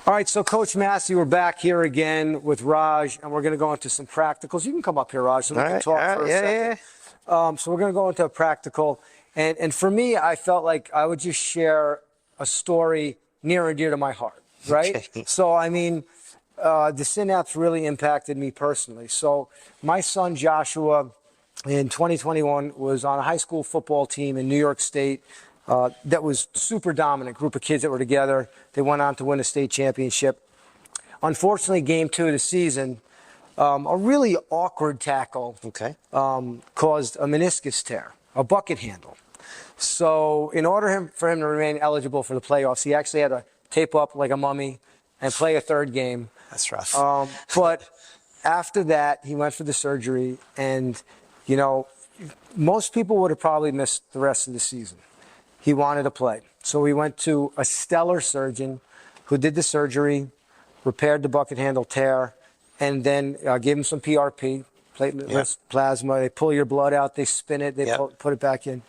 All right, so Coach Massi, we're back here again with Raj, and we're going to go into some practicals. You can come up here, Raj, so we can talk for a second. So we're going to go into a practical. And for me, I felt like I would just share a story near and dear to my heart, right? Okay. So, I mean, the Synapse really impacted me personally. So my son Joshua in 2021 was on a high school football team in New York State. That was super dominant group of kids that were together. They went on to win a state championship. Unfortunately, game 2 of the season, a really awkward tackle caused a meniscus tear, a bucket handle. So in order for him to remain eligible for the playoffs, he actually had to tape up like a mummy and play a third game. That's rough. But after that, he went for the surgery. And, you know, most people would have probably missed the rest of the season. He wanted to play. So we went to a stellar surgeon who did the surgery, repaired the bucket handle tear, and then gave him some PRP, platelet plasma. They pull your blood out, they spin it, they put it back in,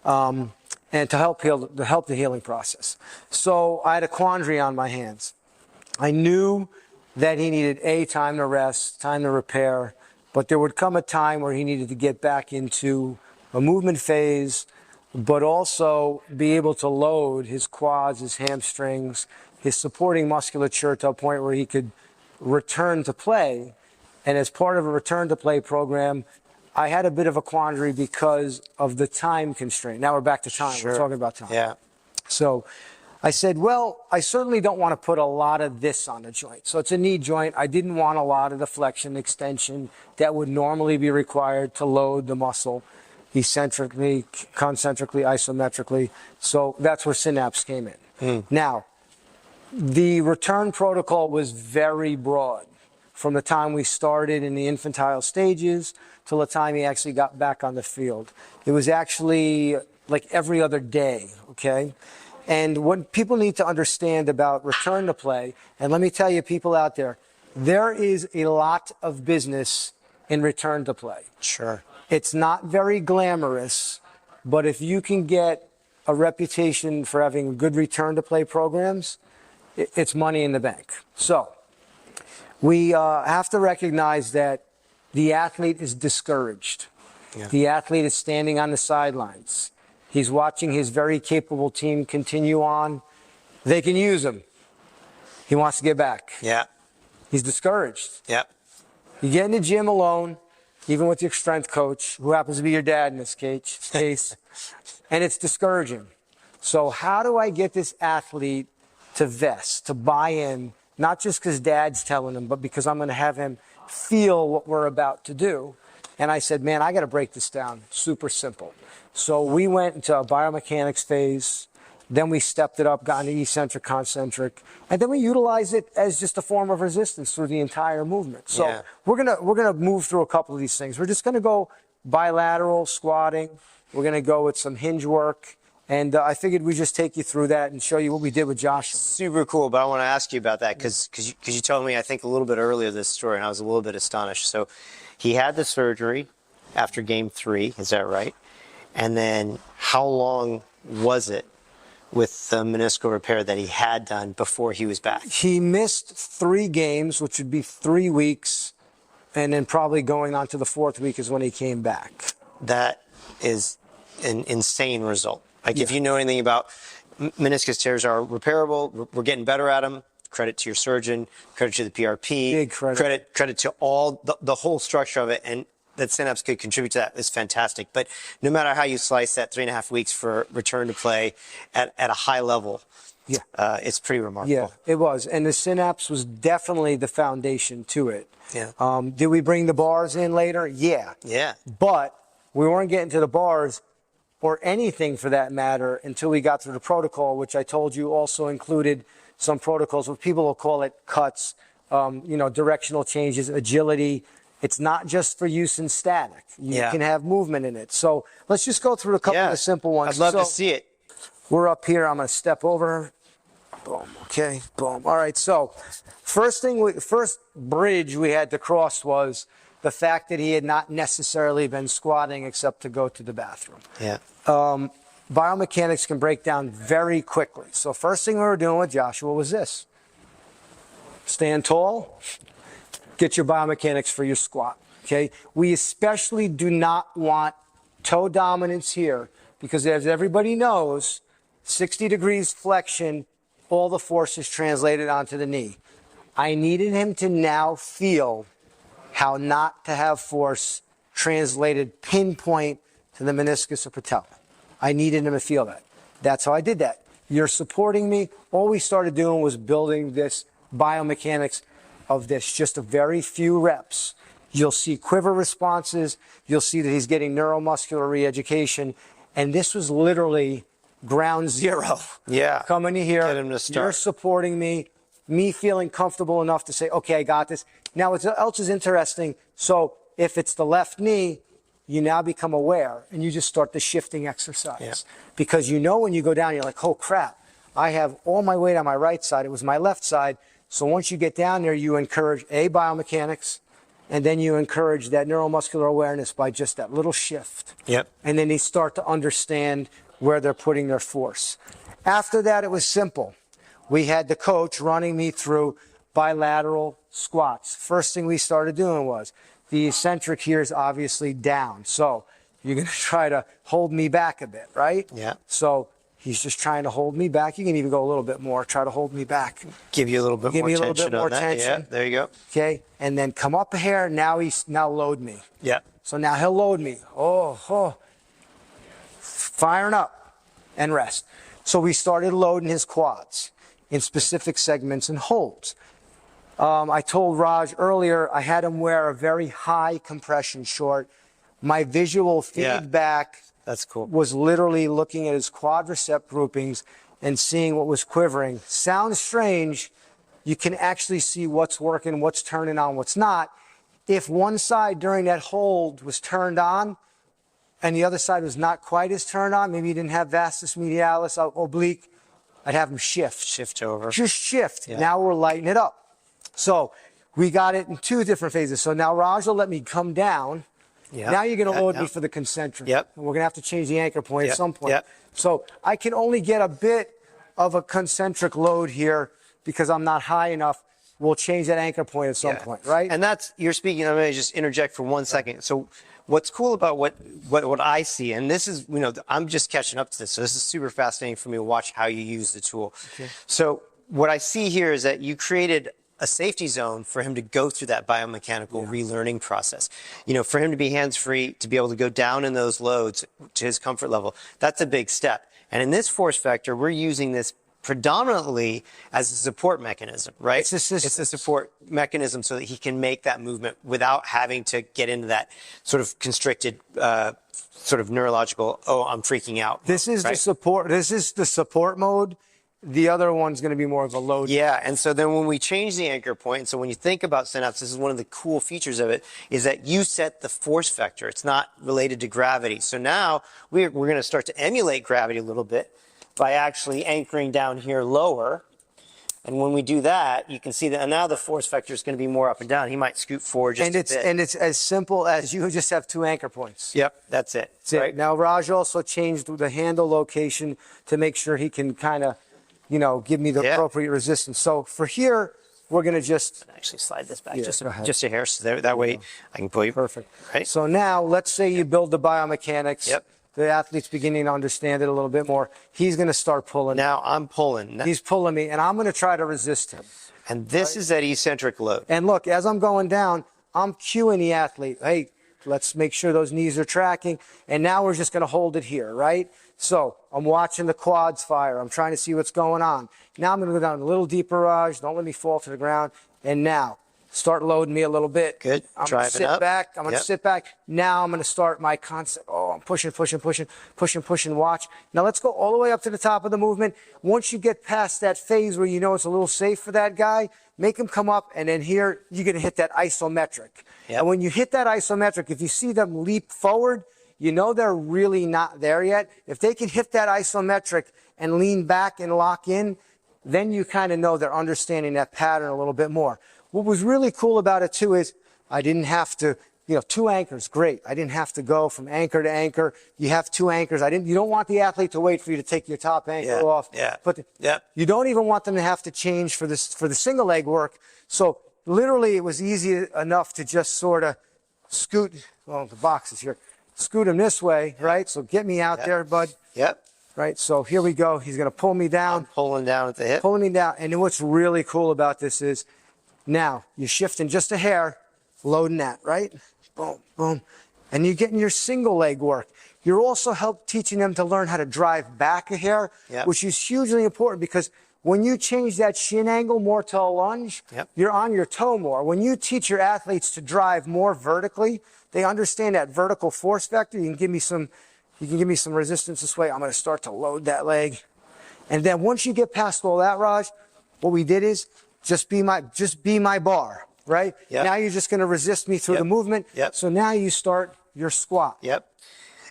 and to help the healing process. So I had a quandary on my hands. I knew that he needed time to rest, time to repair, but there would come a time where he needed to get back into a movement phase, but also be able to load his quads, his hamstrings, his supporting musculature to a point where he could return to play. And as part of a return to play program, I had a bit of a quandary because of the time constraint. Now we're back to time. We're talking about time. Yeah. So I said, well, I certainly don't want to put a lot of this on the joint. So it's a knee joint. I didn't want a lot of the flexion extension that would normally be required to load the muscle. Eccentrically, concentrically, isometrically. So that's where Synapse came in. Now, the return protocol was very broad from the time we started in the infantile stages till the time he actually got back on the field. It was actually like every other day, okay? And what people need to understand about return to play, and let me tell you people out there is a lot of business in return to play. Sure. It's not very glamorous, but if you can get a reputation for having good return to play programs, it's money in the bank. So we have to recognize that the athlete is discouraged. Yeah. The athlete is standing on the sidelines. He's watching his very capable team continue on. They can use him. He wants to get back. Yeah. He's discouraged. Yeah. You get in the gym alone, even with your strength coach, who happens to be your dad in this case, and it's discouraging. So how do I get this athlete to vest, to buy in, not just because dad's telling him, but because I'm going to have him feel what we're about to do? And I said, man, I got to break this down. Super simple. So we went into a biomechanics phase. Then we stepped it up, got into eccentric, concentric, and then we utilize it as just a form of resistance through the entire movement. So we're gonna move through a couple of these things. We're just gonna go bilateral squatting. We're gonna go with some hinge work, and I figured we'd just take you through that and show you what we did with Josh. Super cool, but I want to ask you about that because you told me I think a little bit earlier this story, and I was a little bit astonished. So he had the surgery after game 3, is that right? And then how long was it with the meniscal repair that he had done before he was back? He missed 3 games, which would be 3 weeks, and then probably going on to the 4th week is when he came back. That is an insane result. Like if you know anything about meniscus tears are repairable, we're getting better at them. Credit to your surgeon, credit to the PRP, big credit to all the whole structure of it, and that Synapse could contribute to that is fantastic. But no matter how you slice that 3.5 weeks for return to play at a high level, it's pretty remarkable. Yeah, it was. And the Synapse was definitely the foundation to it. Yeah. Did we bring the bars in later? Yeah. Yeah. But we weren't getting to the bars or anything for that matter until we got through the protocol, which I told you also included some protocols, what people will call it cuts, directional changes, agility. It's not just for use in static. You can have movement in it. So let's just go through a couple of the simple ones. I'd love to see it. We're up here. I'm going to step over. Boom. Okay. Boom. All right. So first bridge we had to cross was the fact that he had not necessarily been squatting except to go to the bathroom. Yeah. Biomechanics can break down very quickly. So first thing we were doing with Joshua was this. stand tall, get your biomechanics for your squat, okay? We especially do not want toe dominance here because as everybody knows, 60 degrees flexion, all the force is translated onto the knee. I needed him to now feel how not to have force translated pinpoint to the meniscus or patella. I needed him to feel that. That's how I did that. You're supporting me. All we started doing was building this biomechanics of this, just a very few reps. You'll see quiver responses. You'll see that he's getting neuromuscular re-education. And this was literally ground zero. Yeah. Coming in here, Get him to start. you're supporting me feeling comfortable enough to say, okay, I got this. Now, what else is interesting, so if it's the left knee, you now become aware and you just start the shifting exercise. Yeah. Because you know when you go down, you're like, oh crap, I have all my weight on my right side. It was my left side. So once you get down there, you encourage biomechanics, and then you encourage that neuromuscular awareness by just that little shift. Yep. And then they start to understand where they're putting their force. After that, it was simple. We had the coach running me through bilateral squats. First thing we started doing was the eccentric here is obviously down. So you're going to try to hold me back a bit, right? Yeah. So he's just trying to hold me back. You can even go a little bit more. Try to hold me back. Give you a little bit Give more me a little tension bit more on that. tension. Yeah, there you go. Okay. And then come up here. Now load me. Yeah. So now he'll load me. Firing up and rest. So we started loading his quads in specific segments and holds. I told Raj earlier, I had him wear a very high compression short. My visual feedback That's cool. was literally looking at his quadricep groupings and seeing what was quivering. Sounds strange. You can actually see what's working, what's turning on, what's not. If one side during that hold was turned on and the other side was not quite as turned on, maybe he didn't have vastus medialis, oblique, I'd have him shift. Shift over. Just shift. Yeah. Now we're lighting it up. So we got it in two different phases. So now Raj will let me come down. Yeah. Now you're going to load Yeah. me for the concentric. Yep. We're going to have to change the anchor point Yep. at some point. Yep. So I can only get a bit of a concentric load here because I'm not high enough. We'll change that anchor point at some Yeah. point, right? And that's, you're speaking, I'm going to just interject for 1 second. So what's cool about what I see, and this is, I'm just catching up to this, so this is super fascinating for me to watch how you use the tool. Okay. So what I see here is that you created a safety zone for him to go through that biomechanical relearning process. For him to be hands-free, to be able to go down in those loads to his comfort level, that's a big step. And in this force vector, we're using this predominantly as a support mechanism, right? It's a support mechanism so that he can make that movement without having to get into that sort of constricted, sort of neurological, I'm freaking out. This is right? the support. This is the support mode. The other one's going to be more of a load. Yeah, and so then when we change the anchor point, so when you think about Synapse, this is one of the cool features of it, is that you set the force vector. It's not related to gravity. So now we're going to start to emulate gravity a little bit by actually anchoring down here lower. And when we do that, you can see that now the force vector is going to be more up and down. He might scoot forward just a bit. And it's as simple as you just have two anchor points. Yep, that's it. That's it. Now Raj also changed the handle location to make sure he can kind of, give me the appropriate resistance. So for here, we're going to just Actually slide this back Yeah, just go ahead. a hair, so that way I can pull you. perfect. Right? So now let's say you build the biomechanics. Yep. The athlete's beginning to understand it a little bit more. He's going to start pulling. Now I'm pulling. He's pulling me, and I'm going to try to resist him. And this is that eccentric load. And look, as I'm going down, I'm cueing the athlete. Hey, let's make sure those knees are tracking. And now we're just going to hold it here, right? So I'm watching the quads fire. I'm trying to see what's going on. Now I'm going to go down a little deeper, Raj. Don't let me fall to the ground. And now start loading me a little bit. Good. I'm going Driving to sit up. back. I'm going to Yep. sit back. Now I'm going to start my concept. Oh, I'm pushing. Watch. Now let's go all the way up to the top of the movement. Once you get past that phase where you know it's a little safe for that guy, make him come up. And then here, you're going to hit that isometric. Yep. And when you hit that isometric, if you see them leap forward, you know they're really not there yet. If they can hit that isometric and lean back and lock in, then you kind of know they're understanding that pattern a little bit more. What was really cool about it too is I didn't have to 2 anchors, great. I didn't have to go from anchor to anchor. You have 2 anchors. You don't want the athlete to wait for you to take your top anchor off. Yeah. But you don't even want them to have to change for the single leg work. So literally it was easy enough to just sort of scoot, well, the box is here, scoot him this way, right? So get me out there, bud. Yep. Right, so here we go. He's going to pull me down. I'm pulling down at the hip. Pulling me down. And then what's really cool about this is now you're shifting just a hair, loading that, right? Boom, boom. And you're getting your single leg work. You're also teaching them to learn how to drive back a hair, which is hugely important because when you change that shin angle more to a lunge, you're on your toe more. When you teach your athletes to drive more vertically, they understand that vertical force vector. You can give me some resistance this way. I'm going to start to load that leg. And then once you get past all that, Raj, what we did is just be my bar, right? Now you're just going to resist me through the movement. So now you start your squat.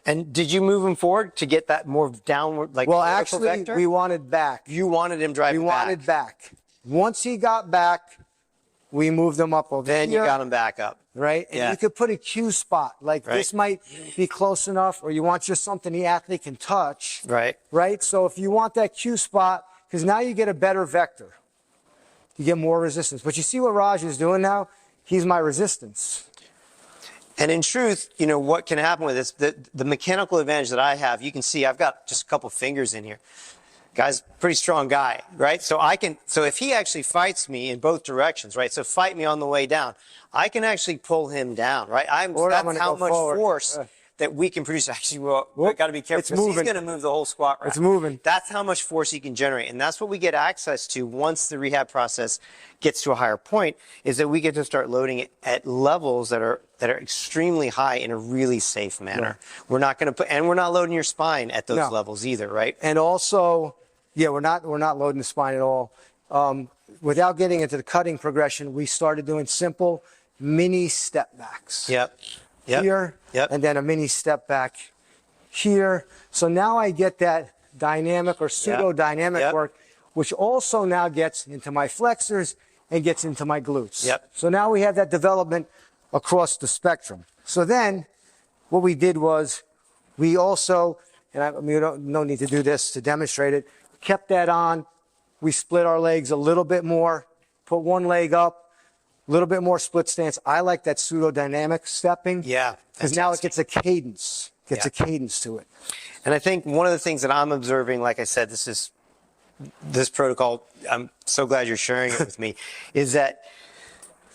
And did you move him forward to get that more downward, like well, vertical actually, vector? we wanted back. You wanted him driving back. We wanted back. Once he got back, we moved him up over then here. You got him back up. Right? And you could put a cue spot. Like this might be close enough, or you want just something the athlete can touch. Right? So if you want that cue spot, because now you get a better vector. You get more resistance. But you see what Raj is doing now? He's my resistance. And in truth, what can happen with this, the mechanical advantage that I have, you can see I've got just a couple fingers in here. Guy's a pretty strong guy, right? So if he actually fights me in both directions, right? So fight me on the way down, I can actually pull him down, right? That's how much force that we can produce. Actually, we've got to be careful because he's going to move the whole squat rack. It's moving. That's how much force he can generate. And that's what we get access to once the rehab process gets to a higher point, is that we get to start loading it at levels that are extremely high in a really safe manner. We're not going to we're not loading your spine at those levels either, right? And also, we're not loading the spine at all. Without getting into the cutting progression, we started doing simple mini step backs. Here, and then a mini step back here. So now I get that dynamic or pseudo-dynamic work, which also now gets into my flexors and gets into my glutes. So now we have that development across the spectrum. So then what we did was we also, and no need to do this to demonstrate it, kept that on. We split our legs a little bit more, put one leg up, a little bit more split stance. I like that pseudo-dynamic stepping. Because now it gets a cadence. Gets a cadence to it. And I think one of the things that I'm observing, like I said, this protocol, I'm so glad you're sharing it with me, is that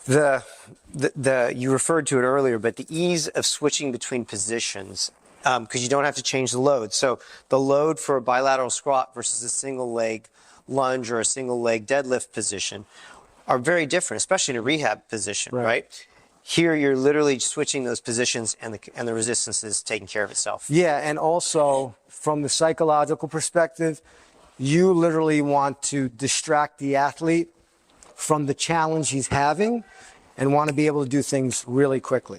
you referred to it earlier, but the ease of switching between positions, because you don't have to change the load. So the load for a bilateral squat versus a single leg lunge or a single leg deadlift position are very different, especially in a rehab position, right? Here, you're literally switching those positions, and the resistance is taking care of itself. And also from the psychological perspective, you literally want to distract the athlete from the challenge he's having and want to be able to do things really quickly.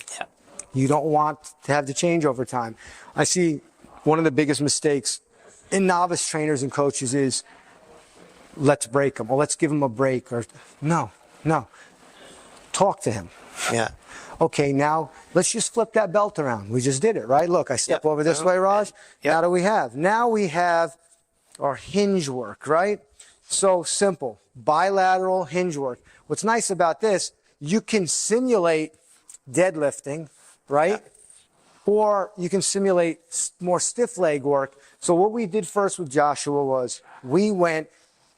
You don't want to have to change over time. I see one of the biggest mistakes in novice trainers and coaches is, let's break him, or let's give him a break, or no. Talk to him. Okay, now let's just flip that belt around. We just did it, right? Look, I step over this way, Raj. Now what do we have? Now we have our hinge work, right? So simple, bilateral hinge work. What's nice about this, you can simulate deadlifting, right? Or you can simulate more stiff leg work. So what we did first with Joshua was we went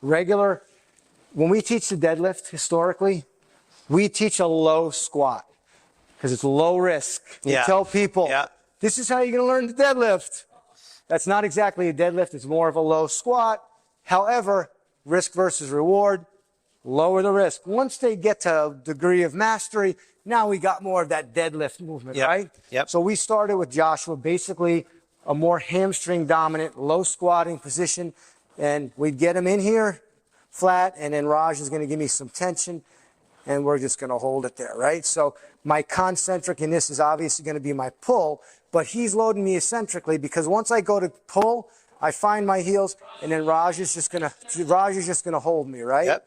regular. When we teach the deadlift historically, we teach a low squat because it's low risk. You tell people, this is how you're going to learn the deadlift. That's not exactly a deadlift. It's more of a low squat. However, risk versus reward, lower the risk. Once they get to a degree of mastery, now we got more of that deadlift movement, right? So we started with Joshua, basically a more hamstring dominant, low squatting position. And we'd get him in here flat, and then Raj is going to give me some tension, and we're just going to hold it there, right? So my concentric in this is obviously going to be my pull, but he's loading me eccentrically because once I go to pull, I find my heels, and then Raj is just going to hold me, right?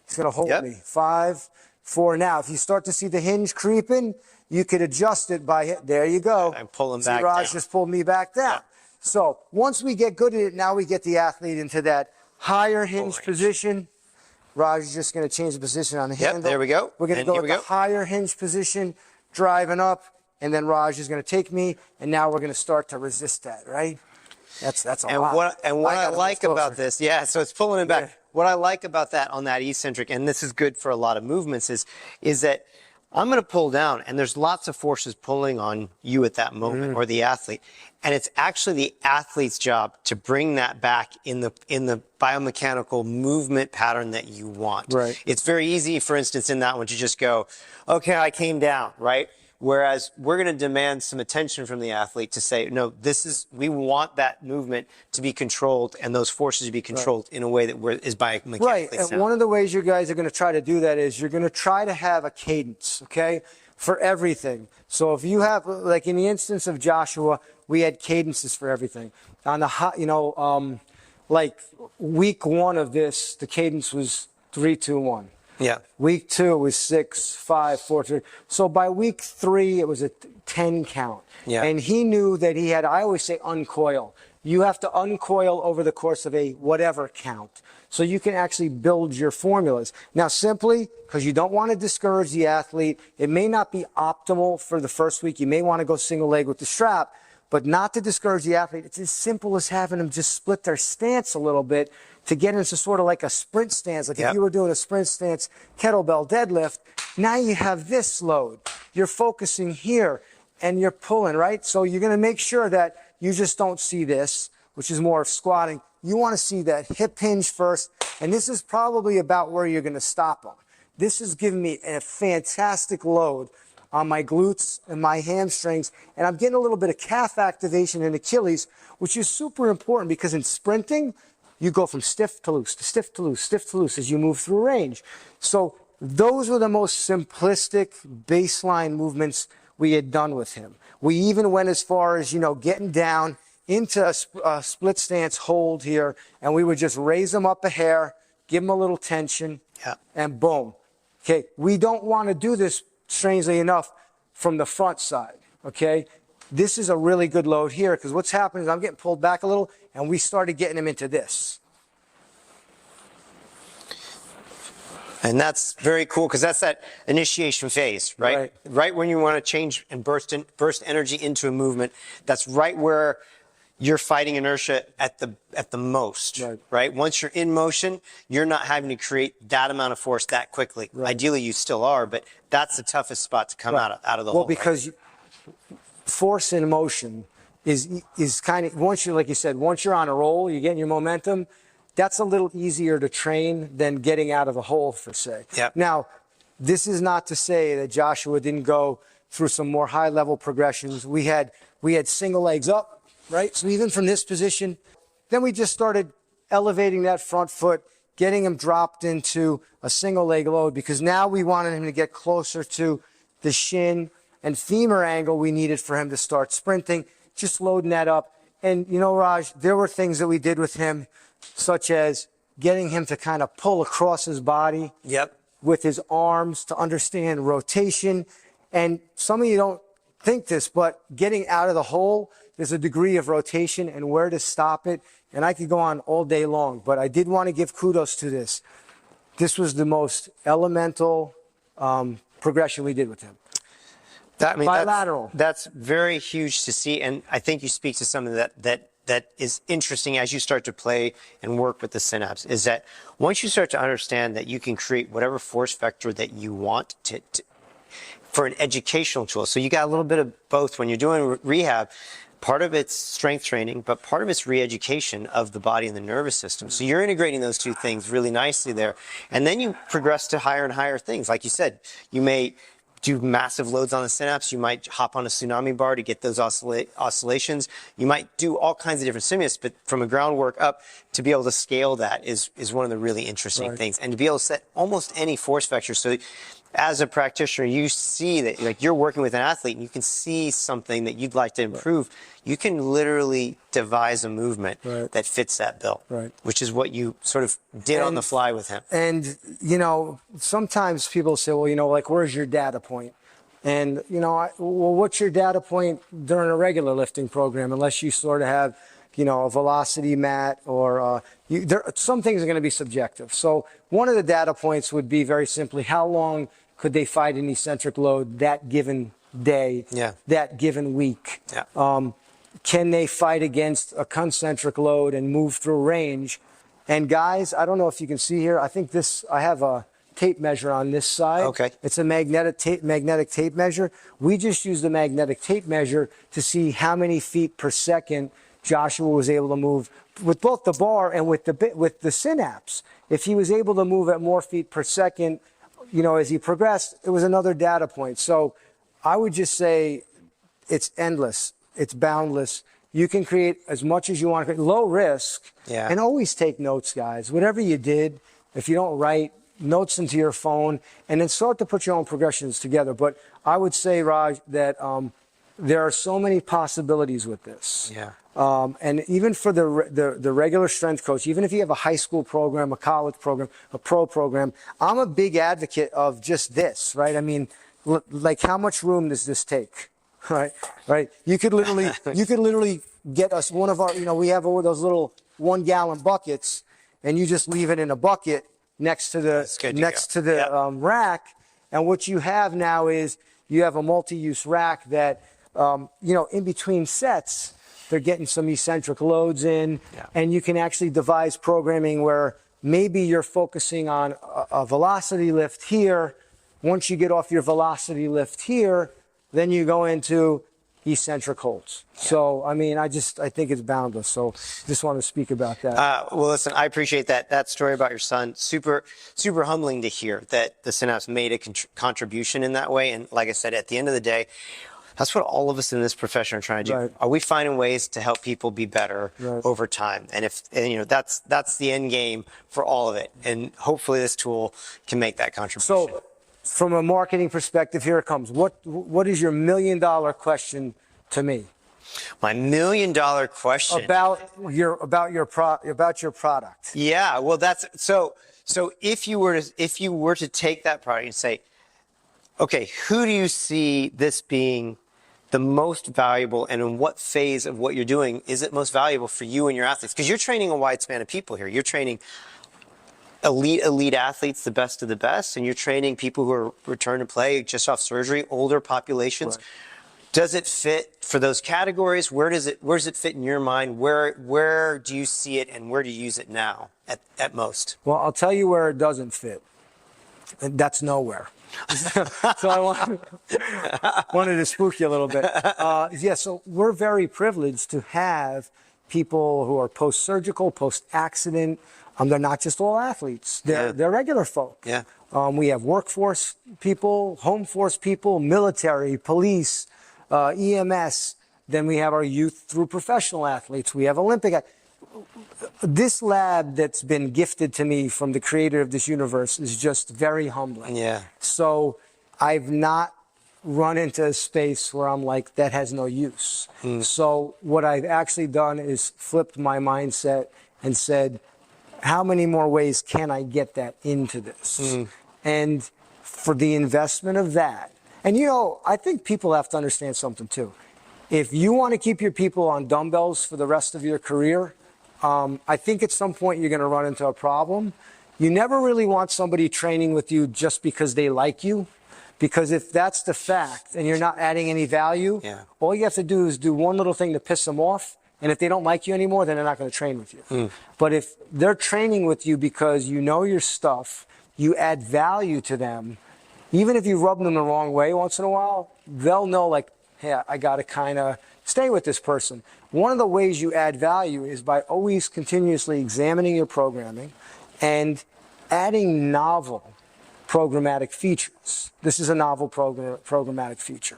He's going to hold me. 5, 4. Now, if you start to see the hinge creeping, you could adjust it by, there you go. I'm pulling See, back Raj down. just pulled me back down. Yeah. So once we get good at it, now we get the athlete into that higher hinge range. position. Raj is just going to change the position on the handle. there we go. We're going to And go here with we the go. higher hinge position, driving up, and then Raj is going to take me, and now we're going to start to resist that, right? That's a And lot. what I gotta like move about closer. this, yeah, so it's pulling it back. Yeah. What I like about that on that eccentric, and this is good for a lot of movements, is that I'm going to pull down, and there's lots of forces pulling on you at that moment, or the athlete, and it's actually the athlete's job to bring that back in the biomechanical movement pattern that you want. Right. It's very easy, for instance, in that one to just go, okay, I came down, right? Whereas we're going to demand some attention from the athlete to say, no, we want that movement to be controlled and those forces to be controlled in a way that is biomechanically Right, and sound. one of the ways you guys are going to try to do that is you're going to try to have a cadence, okay, for everything. So if you have, like in the instance of Joshua, we had cadences for everything. On the like week 1 of this, the cadence was 3, 2, 1. Yeah. Week 2 was 6, 5, 4, 3. So by week 3, it was a 10 count. Yeah. And he knew that he had, I always say uncoil. You have to uncoil over the course of a whatever count. So you can actually build your formulas. Now simply, because you don't want to discourage the athlete, it may not be optimal for the first week. You may want to go single leg with the strap, but not to discourage the athlete. It's as simple as having them just split their stance a little bit to get into sort of like a sprint stance. Like if you were doing a sprint stance kettlebell deadlift, now you have this load. You're focusing here and you're pulling, right? So you're going to make sure that you just don't see this, which is more of squatting. You want to see that hip hinge first, and this is probably about where you're going to stop them. This is giving me a fantastic load on my glutes and my hamstrings, and I'm getting a little bit of calf activation in Achilles, which is super important because in sprinting, you go from stiff to loose, to stiff to loose, stiff to loose as you move through range. So those were the most simplistic baseline movements we had done with him. We even went as far as, getting down into a split stance hold here, and we would just raise him up a hair, give him a little tension, and boom. Okay, we don't want to do this, strangely enough, from the front side, okay? This is a really good load here because what's happening is I'm getting pulled back a little, and we started getting him into this. And that's very cool because that's that initiation phase, right? Right when you want to change and burst energy into a movement. That's right where you're fighting inertia at the most, right? Once you're in motion, you're not having to create that amount of force that quickly. Ideally, you still are, but that's the toughest spot to come out of the hole. Well, because force in motion is kind of, once you're, like you said, once you're on a roll, you're getting your momentum, that's a little easier to train than getting out of the hole, per se. Now, this is not to say that Joshua didn't go through some more high-level progressions. We had single legs up, right? So even from this position, then we just started elevating that front foot, getting him dropped into a single leg load because now we wanted him to get closer to the shin and femur angle we needed for him to start sprinting, just loading that up. And, Raj, there were things that we did with him, such as getting him to kind of pull across his body with his arms to understand rotation. And some of you don't think this, but getting out of the hole, there's a degree of rotation and where to stop it. And I could go on all day long, but I did want to give kudos to this. This was the most elemental progression we did with him. Bilateral. That's very huge to see, and I think you speak to something that is interesting as you start to play and work with the Synapse, is that once you start to understand that you can create whatever force vector that you want for an educational tool. So you got a little bit of both when you're doing rehab. Part of it's strength training, but part of it's re-education of the body and the nervous system. So you're integrating those two things really nicely there. And then you progress to higher and higher things. Like you said, you may do massive loads on the Synapse. You might hop on a tsunami bar to get those oscillations. You might do all kinds of different stimulus, but from a groundwork up, to be able to scale that is one of the really interesting things. And to be able to set almost any force vector. So as a practitioner, you see that, like, you're working with an athlete and you can see something that you'd like to improve. You can literally devise a movement that fits that bill, which is what you sort of did on the fly with him. And, sometimes people say, well, like, where's your data point? And, well, what's your data point during a regular lifting program, unless you sort of have, a velocity mat or some things are going to be subjective. So one of the data points would be very simply, how long could they fight an eccentric load that given day, that given week? Yeah. Can they fight against a concentric load and move through range? And guys, I don't know if you can see here. I think I have a tape measure on this side. Okay. It's a magnetic tape measure. We just use the magnetic tape measure to see how many feet per second Joshua was able to move with both the bar and with the Synapse. If he was able to move at more feet per second, as he progressed, it was another data point. So I would just say it's endless. It's boundless. You can create as much as you want to create, low risk. Yeah. And always take notes, guys. Whatever you did, if you don't write, notes into your phone, and then start to put your own progressions together. But I would say, Raj, that there are so many possibilities with this. Yeah. And even for the regular strength coach, even if you have a high school program, a college program, a pro program, I'm a big advocate of just this, right? I mean, like, how much room does this take? Right. You could literally get us one of our, we have those little 1 gallon buckets, and you just leave it in a bucket next to the rack. And what you have now is you have a multi-use rack that, in between sets, they're getting some eccentric loads in, and you can actually devise programming where maybe you're focusing on a velocity lift here. Once you get off your velocity lift here, then you go into eccentric holds. Yeah. So, I mean, I think it's boundless. So just want to speak about that. Well, listen, I appreciate that story about your son. Super, super humbling to hear that the Synapse made a contribution in that way. And like I said, at the end of the day, that's what all of us in this profession are trying to do. Right. Are we finding ways to help people be better over time? And that's the end game for all of it. And hopefully this tool can make that contribution. So, from a marketing perspective, here it comes. What is your $1 million question to me? My $1 million question about your product. Yeah, well, that's so if you were to take that product and say, okay, who do you see this being the most valuable, and in what phase of what you're doing is it most valuable for you and your athletes? Because you're training a wide span of people here. You're training elite athletes, the best of the best, and you're training people who are returned to play just off surgery, older populations. Right. Does it fit for those categories? Where does it fit in your mind? Where do you see it, and where do you use it now at most? Well, I'll tell you where it doesn't fit. And that's nowhere. So I wanted to spook you a little bit. So we're very privileged to have people who are post-surgical, post-accident. They're not just all athletes. They're regular folk. Yeah. We have workforce people, home force people, military, police, EMS. Then we have our youth through professional athletes. We have Olympic. This lab that's been gifted to me from the creator of this universe is just very humbling. Yeah. So I've not run into a space where I'm like, that has no use. So what I've actually done is flipped my mindset and said, how many more ways can I get that into this? And for the investment of that, and I think people have to understand something too. If you want to keep your people on dumbbells for the rest of your career, I think at some point you're going to run into a problem. You never really want somebody training with you just because they like you. Because if that's the fact and you're not adding any value, all you have to do is do one little thing to piss them off. And if they don't like you anymore, then they're not going to train with you. But if they're training with you because you know your stuff, you add value to them, even if you rub them the wrong way once in a while, they'll know, like, hey, I got to kind of stay with this person. One of the ways you add value is by always continuously examining your programming and adding novel programmatic features. This is a novel programmatic feature.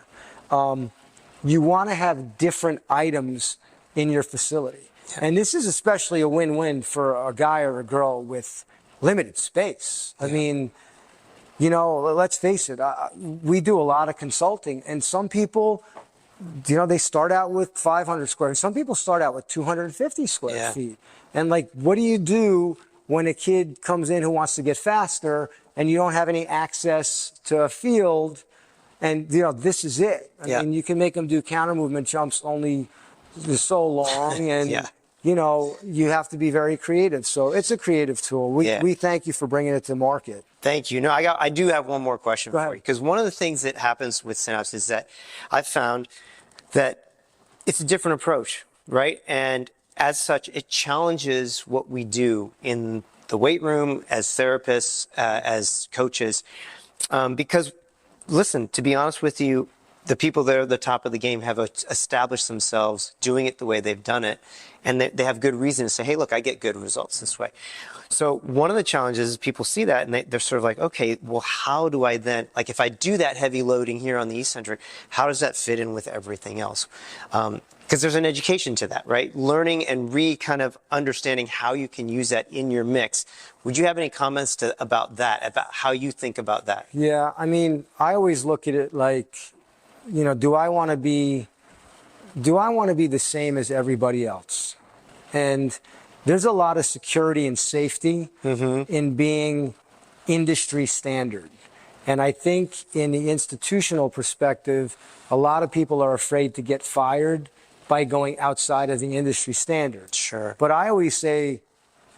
You want to have different items in your facility. And this is especially a win-win for a guy or a girl with limited space. I mean, let's face it, we do a lot of consulting, and some people, they start out with 500 square. Some people start out with 250 square feet. And what do you do when a kid comes in who wants to get faster and you don't have any access to a field? And, this is it. I Yeah. mean, you can make them do counter movement jumps only so long. And, Yeah. you have to be very creative. So it's a creative tool. We thank you for bringing it to market. Thank you. No, I do have one more question Go for ahead. you, because one of the things that happens with Synapse is that I've found that it's a different approach, right? And as such, it challenges what we do in the weight room as therapists, as coaches, because listen, to be honest with you, the people that are at the top of the game have established themselves doing it the way they've done it. And they have good reason to say, hey, look, I get good results this way. So one of the challenges is people see that and they're sort of like, okay, well, how do I then, like if I do that heavy loading here on the eccentric, how does that fit in with everything else? Because there's an education to that, right? Learning and kind of understanding how you can use that in your mix. Would you have any comments about that, about how you think about that? Yeah, I mean, I always look at it like, do I want to be the same as everybody else? And there's a lot of security and safety in being industry standard. And I think in the institutional perspective, a lot of people are afraid to get fired by going outside of the industry standard. Sure. But I always say,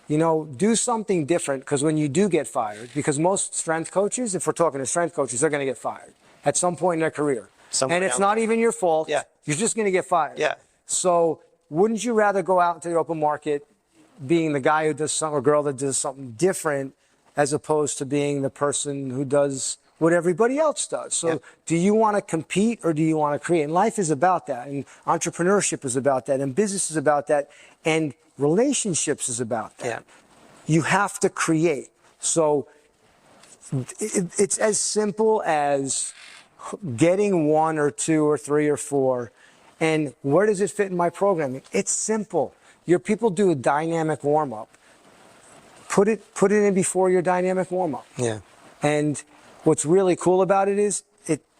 do something different, because when you do get fired, because most strength coaches, if we're talking to strength coaches, they're going to get fired at some point in their career. And it's not even your fault. Yeah. You're just going to get fired. Yeah. So wouldn't you rather go out into the open market being the guy who does something or girl that does something different, as opposed to being the person who does what everybody else does? So do you want to compete or do you want to create? And life is about that. And entrepreneurship is about that. And business is about that. And relationships is about that. Yeah. You have to create. So it's as simple as getting 1 or 2 or 3 or 4. And where does it fit in my programming? It's simple. Your people do a dynamic warm-up. Put it in before your dynamic warm-up. Yeah. And what's really cool about it is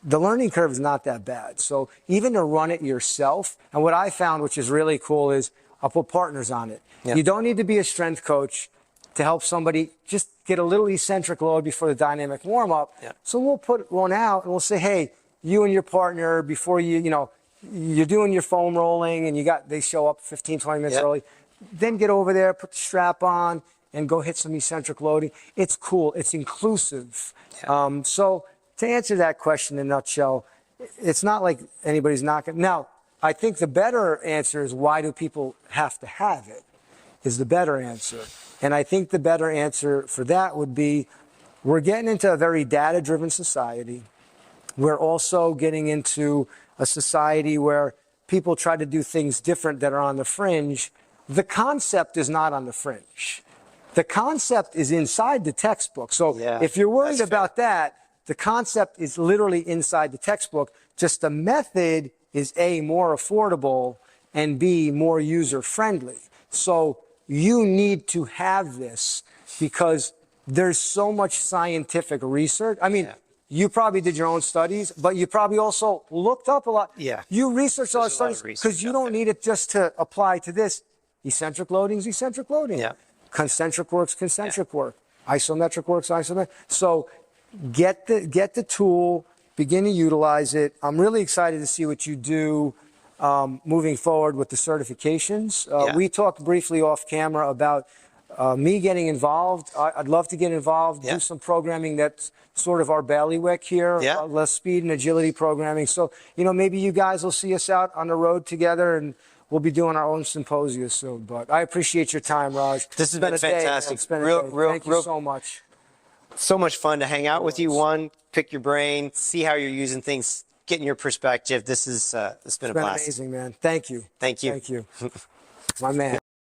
the learning curve is not that bad. So even to run it yourself, and what I found, which is really cool, is I'll put partners on it. Yeah. You don't need to be a strength coach to help somebody just get a little eccentric load before the dynamic warm-up. Yeah. So we'll put one out and we'll say, hey, you and your partner, before you're doing your foam rolling and they show up 15, 20 minutes early, then get over there, put the strap on and go hit some eccentric loading. It's cool. It's inclusive. Yeah. So to answer that question in a nutshell, it's not like anybody's not going to. Now, I think the better answer is, why do people have to have it, is the better answer. And I think the better answer for that would be, we're getting into a very data-driven society. We're also getting into a society where people try to do things different that are on the fringe. The concept is not on the fringe. The concept is inside the textbook. So if you're worried about that, the concept is literally inside the textbook. Just the method is A, more affordable, and B, more user-friendly. So you need to have this because there's so much scientific research. I mean, you probably did your own studies, but you probably also looked up a lot. Yeah. You researched a lot of studies because you don't need it just to apply to this. Eccentric loading is eccentric loading. Yeah. Concentric works concentric work. Isometric works isometric. So get the tool, begin to utilize it. I'm really excited to see what you do moving forward with the certifications. We talked briefly off camera about me getting involved. I'd love to get involved, do some programming that's sort of our bailiwick here, less speed and agility programming. So, maybe you guys will see us out on the road together, and we'll be doing our own symposia soon. But I appreciate your time, Raj. This has been fantastic. It's been a day. Thank you so much. So much fun to hang out with you. One, pick your brain, see how you're using things, getting your perspective. It's been a blast. Amazing, man. Thank you. Thank you. Thank you. My man.